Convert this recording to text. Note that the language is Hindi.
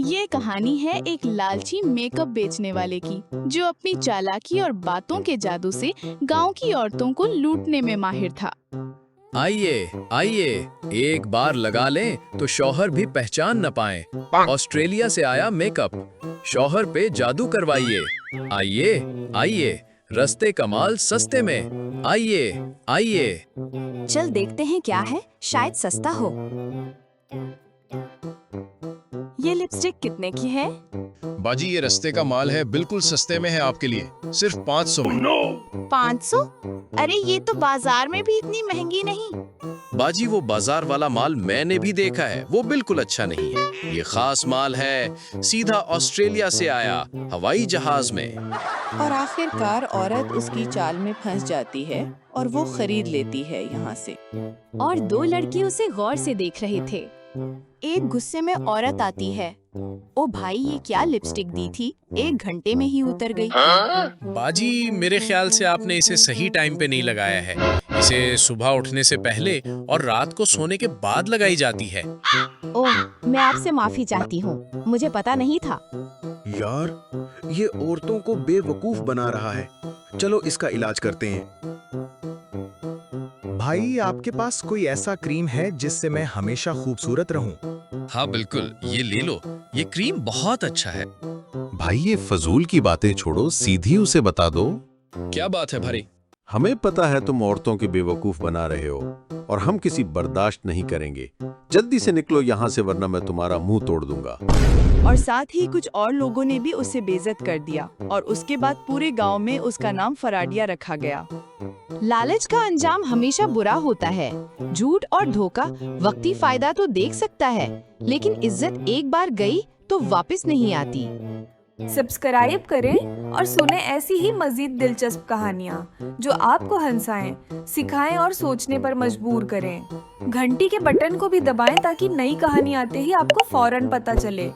ये कहानी है एक लालची मेकअप बेचने वाले की, जो अपनी चालाकी और बातों के जादू से गांव की औरतों को लूटने में माहिर था। आइए आइए, एक बार लगा लें तो शौहर भी पहचान न पाए। ऑस्ट्रेलिया से आया मेकअप, शौहर पे जादू करवाइए। आइए आइए, रस्ते कमाल सस्ते में। आइए आइए। चल देखते हैं क्या है, शायद सस्ता हो। ये लिपस्टिक कितने की है? बाजी ये रस्ते का माल है, बिल्कुल सस्ते में है आपके लिए, सिर्फ 500 में। 500? अरे ये तो बाजार में भी इतनी महंगी नहीं। बाजी वो बाजार वाला माल मैंने भी देखा है, वो बिल्कुल अच्छा नहीं है। ये खास माल है, सीधा ऑस्ट्रेलिया से आया, हवाई जहाज में। और आखिरकार औरत उसकी चाल में फंस जाती है और वो खरीद लेती है यहाँ से। और दो लड़के उसे गौर से देख रहे थे। एक गुस्से में औरत आती है। ओ भाई, ये क्या लिपस्टिक दी थी, 1 घंटे में ही उतर गई। बाजी मेरे ख्याल से आपने इसे सही टाइम पे नहीं लगाया है। इसे सुबह उठने से पहले और रात को सोने के बाद लगाई जाती है। ओह, मैं आपसे माफी चाहती हूँ, मुझे पता नहीं था। यार, ये औरतों को बेवकूफ बना रहा है। चलो इसका इलाज करते हैं। भाई, आपके पास कोई ऐसा क्रीम है जिससे मैं हमेशा खूबसूरत रहूं? हाँ बिल्कुल, ये ले लो, ये क्रीम बहुत अच्छा है। भाई ये फजूल की बातें छोड़ो, सीधी उसे बता दो। क्या बात है भाई? हमें पता है तुम औरतों के बेवकूफ बना रहे हो और हम किसी बर्दाश्त नहीं करेंगे। जल्दी से निकलो यहाँ से, वरना मैं तुम्हारा मुंह तोड़ दूंगा। और साथ ही कुछ और लोगों ने भी उसे बेइज्जत कर दिया और उसके बाद पूरे गांव में उसका नाम फराडिया रखा गया। लालच का अंजाम हमेशा बुरा होता है। झूठ और धोखा वक्ती फायदा तो देख सकता है, लेकिन इज्जत एक बार गई तो वापस नहीं आती। सब्सक्राइब करें और सुने ऐसी ही मजीद दिलचस्प कहानियाँ जो आपको हंसाएं, सिखाएं और सोचने पर मजबूर करें। घंटी के बटन को भी दबाएं ताकि नई कहानी आते ही आपको फौरन पता चले।